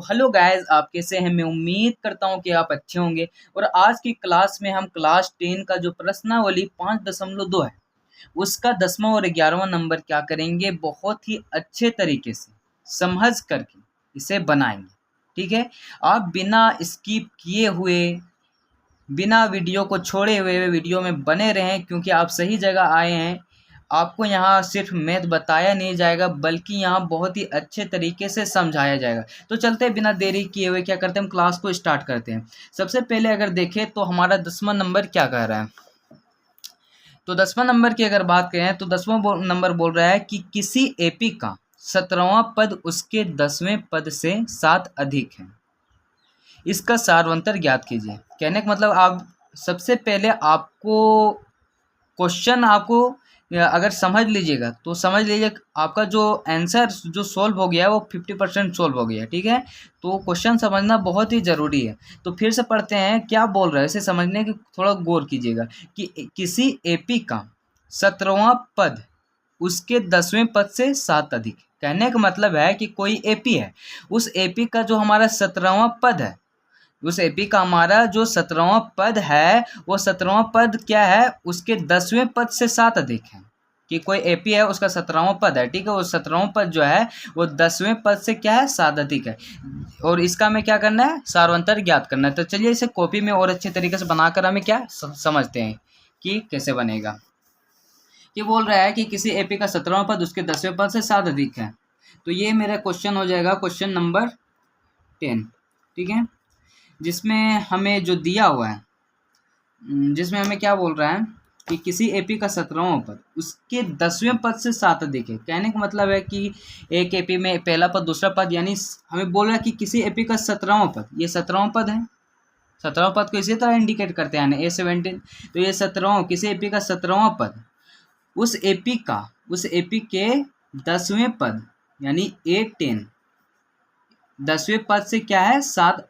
Hello guys, आप कैसे हैं? मैं उम्मीद करता हूं कि आप अच्छे होंगे। और आज की क्लास में हम क्लास 10 का जो प्रश्नावली 5.2 है उसका 10वां और 11वां नंबर क्या करेंगे, बहुत ही अच्छे तरीके से समझ करके इसे बनाएंगे। ठीक है, आप बिना स्किप किए हुए, बिना वीडियो को छोड़े हुए वीडियो में बने रहें, क्योंकि आप सही जगह आए हैं। आपको यहाँ सिर्फ मैथ बताया नहीं जाएगा बल्कि यहाँ बहुत ही अच्छे तरीके से समझाया जाएगा। तो चलते हैं, बिना देरी किए हुए क्या करते हैं, हम क्लास को स्टार्ट करते हैं। सबसे पहले अगर देखें तो हमारा 10वां नंबर क्या कह रहा है। तो 10वां नंबर की अगर बात करें तो 10वां नंबर बोल रहा है कि किसी एपी का 17वां पद उसके 10वें पद से 7 अधिक है, इसका सारवंतर ज्ञात कीजिए। कहने का मतलब, आप सबसे पहले आपको क्वेश्चन आपको अगर समझ लीजिएगा तो समझ लीजिए आपका जो आंसर जो सोल्व हो गया है वो 50% सोल्व हो गया है। ठीक है, तो क्वेश्चन समझना बहुत ही ज़रूरी है। तो फिर से पढ़ते हैं क्या बोल रहा है, इसे समझने की थोड़ा गौर कीजिएगा कि किसी एपी का 17वां पद उसके 10वें पद से 7 अधिक। कहने का मतलब है कि कोई एपी है, उस एपी का जो हमारा 17वां पद है, उस एपी का हमारा जो 17वां पद है वो 17वां पद क्या है, उसके 10वें पद से 7 अधिक है। कि कोई एपी है, उसका 17वां पद है, ठीक है, वो 17वां पद जो है वो 10वें पद से क्या है, 7 अधिक है। और इसका हमें क्या करना है, सारवंतर ज्ञात करना है। तो चलिए इसे कॉपी में और अच्छे तरीके से बनाकर हमें क्या समझते हैं कि कैसे बनेगा। ये बोल रहा है कि किसी एपी का 17वां पद उसके 10वें पद से 7 अधिक है। तो ये मेरा क्वेश्चन हो जाएगा, क्वेश्चन नंबर 10। ठीक है, जिसमें हमें जो दिया हुआ है, जिसमें हमें क्या बोल रहा है कि किसी एपी का 17वां पद उसके 10वें पद से 7 अधिक है। कहने का मतलब है कि एक एपी में पहला पद दूसरा पद, यानी हमें बोल रहा है कि किसी एपी का 17वां पद, ये 17वां पद है। 17वां पद को इसी तरह इंडिकेट करते हैं A17। तो ये 17वां, किसी एपी का 17वां पद उस एपी के 10वें पद यानी A10 10वें पद से क्या है, 7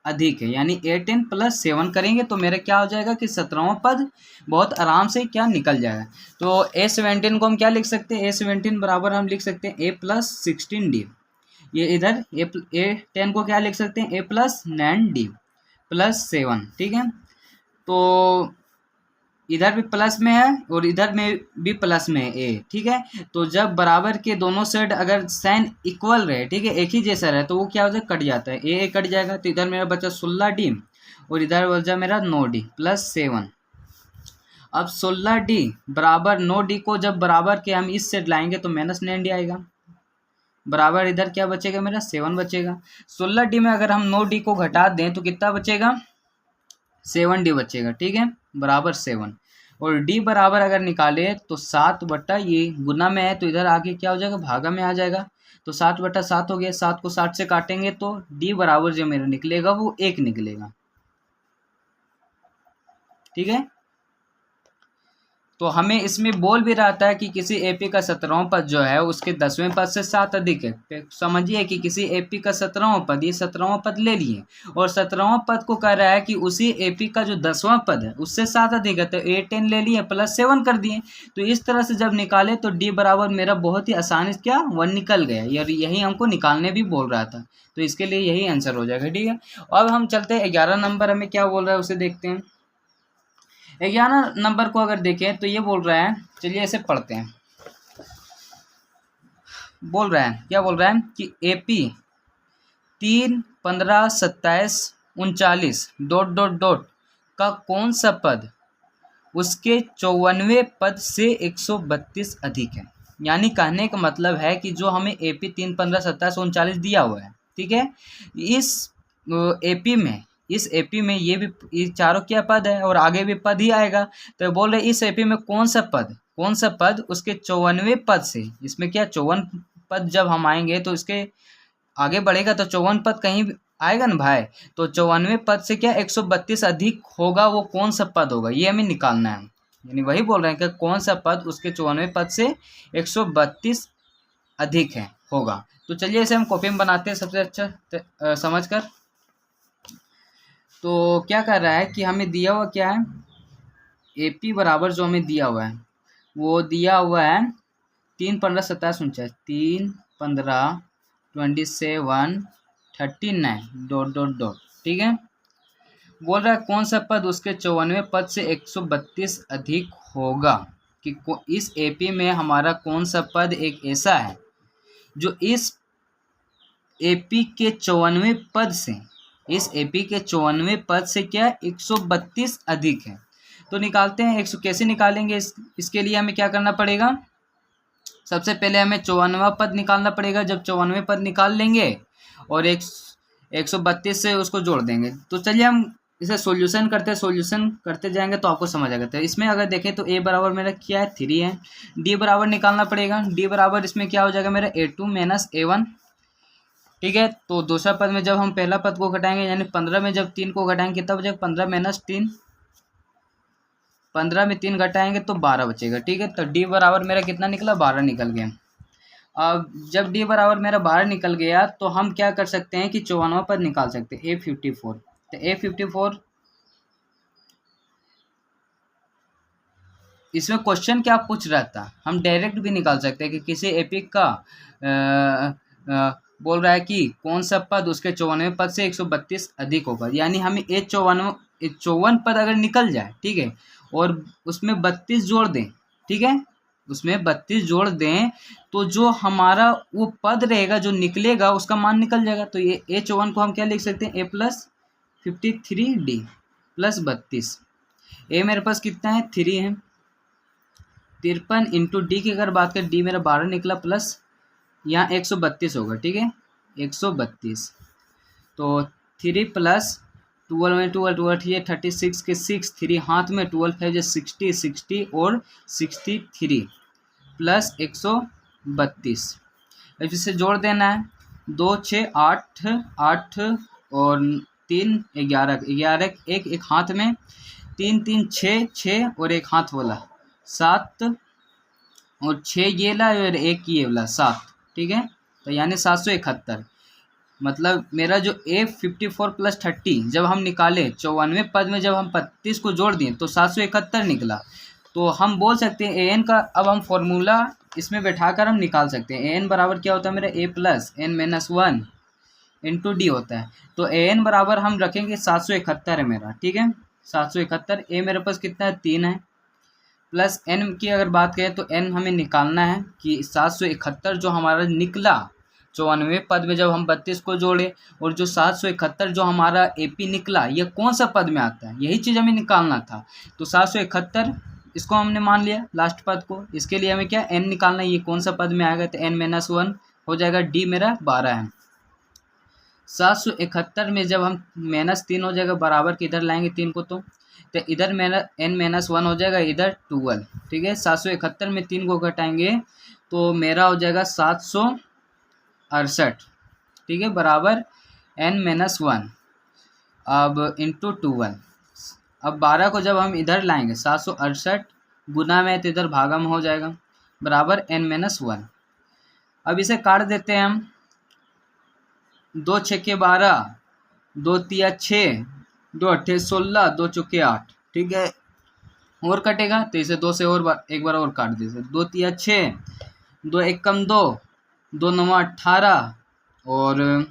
अधिक है, यानी A10 + 7 करेंगे तो मेरा क्या हो जाएगा कि 17वां पद बहुत आराम से क्या निकल जाएगा। तो A17 को हम क्या लिख सकते हैं, A17 बराबर हम लिख सकते हैं A + 16D। ये इधर A10 को क्या लिख सकते हैं, A + 9D + 7। ठीक है, तो इधर भी प्लस में है और इधर में भी प्लस में है ए। ठीक है, तो जब बराबर के दोनों साइड अगर साइन इक्वल रहे, ठीक है, एक ही जैसा रहे, तो वो क्या हो जाए, कट जाता है, ए कट जाएगा। तो इधर मेरा बचा 16D और इधर बचा मेरा 9D + 7। अब 16D बराबर 9D को जब बराबर के हम इस साइड लाएंगे तो -9D आएगा, बराबर इधर क्या बचेगा, मेरा 7 बचेगा। 16D में अगर हम 9D को घटा दें तो कितना बचेगा, 7D बचेगा। ठीक है, बराबर 7। और D बराबर अगर निकाले तो 7 ये गुना में है तो इधर आगे क्या हो जाएगा, भागा में आ जाएगा। तो 7/7 हो गया, 7 को 60 से काटेंगे तो D बराबर जो मेरा निकलेगा वो 1 निकलेगा। ठीक है, तो हमें इसमें बोल भी रहा था कि किसी एपी का 17वां पद जो है उसके 10वें पद से 7 अधिक है। तो समझिए कि किसी एपी का 17वां पद, ये 17वां पद ले लिए और 17वां पद को कह रहा है कि उसी एपी का जो 10वां पद है उससे 7 अधिक है, तो A10 ले लिए +7 कर दिए। तो इस तरह से जब निकाले तो D बराबर मेरा बहुत ही आसानी से क्या 1 निकल गया, यही हमको निकालने भी बोल रहा था, तो इसके लिए यही आंसर हो जाएगा। ठीक है, अब हम चलते हैं 11 नंबर हमें क्या बोल रहा है उसे देखते हैं। 11 नंबर को अगर देखें तो ये बोल रहा है, चलिए इसे पढ़ते हैं। बोल रहा है, क्या बोल रहा है कि एपी 3, 15, 27, 39 ... का कौन सा पद उसके 54वें पद से 132 अधिक है। यानी कहने का मतलब है कि जो हमें एपी 3, 15, 27, 39 दिया हुआ है, ठीक है, इस एपी में ये चारों क्या पद है और आगे भी पद ही आएगा। तो बोल रहे इस एपी में कौन सा पद उसके 54वें पद से, इसमें क्या 54 पद जब हम आएंगे तो इसके आगे बढ़ेगा तो 54 पद कहीं आएगा ना भाई। तो 54वें पद से क्या 132 अधिक होगा, वो कौन सा पद होगा ये हमें निकालना है। यानी वही बोल रहे हैं कि कौन सा पद उसके 54वें पद से 132 अधिक है होगा। तो चलिए इसे हम कॉपी में बनाते हैं सबसे अच्छा समझकर। तो क्या कर रहा है कि हमें दिया हुआ क्या है, एपी बराबर जो हमें दिया हुआ है वो दिया हुआ है 3, 15, 27, 39, 3, 15, 27, 39 डॉट डॉट डॉट। ठीक है, बोल रहा है कौन सा पद उसके 94 पद से 132 अधिक होगा, कि इस एपी में हमारा कौन सा पद एक ऐसा है जो इस एपी के 94 पद से, इस एपी के 94 पद से क्या 132 अधिक है। तो निकालते हैं, कैसे निकालेंगे इसके लिए हमें क्या करना पड़ेगा, सबसे पहले हमें 54वां पद निकालना पड़ेगा। जब 94 पद निकाल लेंगे और 132 से उसको जोड़ देंगे, तो चलिए हम इसे सॉल्यूशन करते जाएंगे तो आपको समझ आएगा। तो इसमें अगर देखें तो a बराबर मेरा क्या है 3 है, d बराबर निकालना पड़ेगा, d बराबर इसमें क्या हो जाएगा मेरा a2 माइनस a1। ठीक है, तो दूसरा पद में जब हम पहला पद को घटाएंगे यानी 15 में जब 3 को घटाएंगे तब जब 15 माइनस 3, 15 में 3 घटाएंगे तो 12 बचेगा। ठीक है, तो d बराबर मेरा कितना निकला, 12 निकल गया। अब जब d बराबर मेरा 12 निकल गया तो हम क्या कर सकते हैं कि 54वां पद निकाल सकते हैं, a54। तो a54, इसमें क्वेश्चन क्या पूछ रहा था, हम डायरेक्ट भी निकाल सकते हैं कि किसी एपिक का बोल रहा है कि कौन सा पद उसके 94 पद से 132 अधिक होगा, यानी हमें 54 पद अगर निकल जाए, ठीक है, और उसमें 32 जोड़ दें, ठीक है, उसमें 32 जोड़ दें तो जो हमारा वो पद रहेगा जो निकलेगा उसका मान निकल जाएगा। तो ये a54 को हम क्या लिख सकते हैं, a प्लस 53d प्लस 32। ए मेरे पास कितना है 3 है, 53 इंटू डी की अगर बात करें डी मेरा 12 निकला प्लस यहाँ 132 होगा। ठीक है, 132, तो 3 प्लस 12 में 12 ये 36 के 6, 3 हाथ में 12 है जो 60, 60 और 63 प्लस 132। अब इसे जोड़ देना है, 2 6 8 8 और 3 11 11, एक हाथ में 3 3 6 6 और एक हाथ वाला 7 और 6 ये ला और एक ये वाला 7। ठीक है, तो यानी 771। मतलब मेरा जो A54 प्लस 30 जब हम निकाले 94 पद में जब हम 32 को जोड़ दिए तो 771 निकला। तो हम बोल सकते हैं an का, अब हम फॉर्मूला इसमें बैठाकर हम निकाल सकते हैं। an बराबर क्या होता है मेरा a plus n minus 1 into D होता है। तो an बराबर हम रखेंगे 771 है मेरा। ठीक है, 771, a मेरे पास कितना है 3 है, प्लस n की अगर बात करें तो n हमें निकालना है कि 771 जो हमारा निकला 94 पद में जब हम 32 को जोड़े और जो 771 जो हमारा एपी निकला ये कौन सा पद में आता है, यही चीज़ हमें निकालना था। तो 771 इसको हमने मान लिया लास्ट पद को, इसके लिए हमें क्या n निकालना है, ये कौन सा पद में आएगा, तो n माइनस 1 हो जाएगा, d मेरा 12 है। 771 में जब हम माइनस 3 हो जाएगा बराबर के इधर लाएंगे 3 को तो इधर मेरा n माइनस 1 हो जाएगा, इधर 12। ठीक है, 771 में 3 को घटाएंगे तो मेरा हो जाएगा 768। ठीक है, बराबर n माइनस 1 अब इंटू 12। अब 12 को जब हम इधर लाएंगे 768 गुना में तो इधर भागा में हो जाएगा, बराबर n माइनस 1। अब इसे काट देते हैं हम, 2 6 12, 2 3 6, 2 8 16, 2 चौके 8। ठीक है, और कटेगा तो इसे 2 से और एक बार और काट दीजिए, 2 3 6, 2 1 कम 2, 2 9 18 और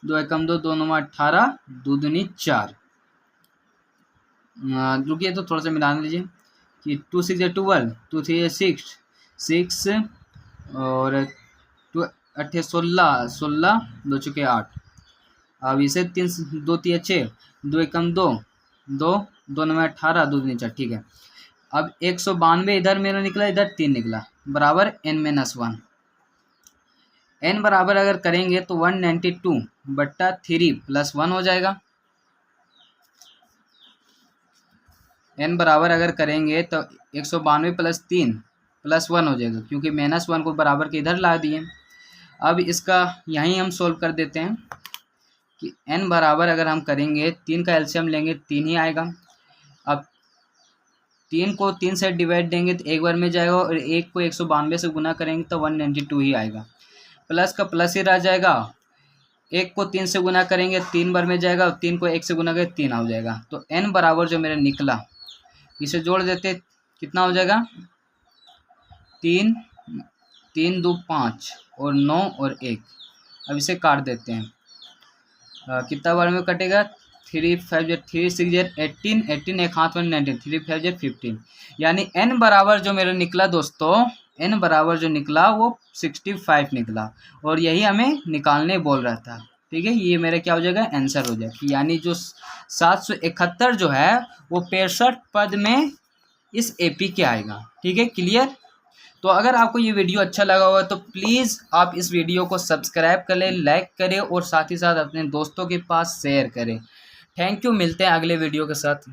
2 1 कम 2, 2 9 18, 2 दूनी 4। रुकिए तो थोड़ा सा मिला लीजिए कि 2 6 12, 2 3 6 6 और 2 8 16 16, 2 चौके 8। अब इसे 2 3 6, 2 1 कम 2, 2 2 9 18, 2 दूनी 4। ठीक है, अब 192 इधर मेरा निकला, इधर 3 निकला, बराबर n माइनस 1। n बराबर अगर करेंगे तो 192/3 प्लस 1 हो जाएगा। n बराबर अगर करेंगे तो 192 प्लस 3 प्लस 1 हो जाएगा, क्योंकि माइनस 1 को बराबर के इधर ला दिए। अब इसका यहीं हम सोल्व कर देते हैं कि n बराबर अगर हम करेंगे 3 का एलसीएम लेंगे 3 ही आएगा। अब 3 को 3 से डिवाइड देंगे तो एक बार में जाएगा और 1 को 192 से गुना करेंगे तो 192 ही आएगा। प्लस का प्लस ही रह जाएगा, 1 को 3 से गुना करेंगे 3 बार में जाएगा और 3 को 1 से गुना करेंगे 3 हो जाएगा। तो n बराबर जो मेरा निकला इसे जोड़ देते कितना हो जाएगा, 3 3 2 5 और 9 और 1। अब इसे काट देते हैं, कितना बार में कटेगा, 3 5 जो 3 6 जो 18, 18 एक हाथ में 19, 3 5 जो 15, यानी n बराबर जो मेरा निकला दोस्तों, n बराबर जो निकला वो 65 निकला, और यही हमें निकालने बोल रहा था। ठीक है, ये मेरा क्या हो जाएगा, आंसर हो जाएगा, यानी जो 771 जो है वो 65 पद में इस एपी के आएगा। ठीक है, क्लियर। तो अगर आपको ये वीडियो अच्छा लगा होगा तो प्लीज़ आप इस वीडियो को सब्सक्राइब कर लें, लाइक करें और साथ ही साथ अपने दोस्तों के पास शेयर करें। थैंक यू, मिलते हैं अगले वीडियो के साथ।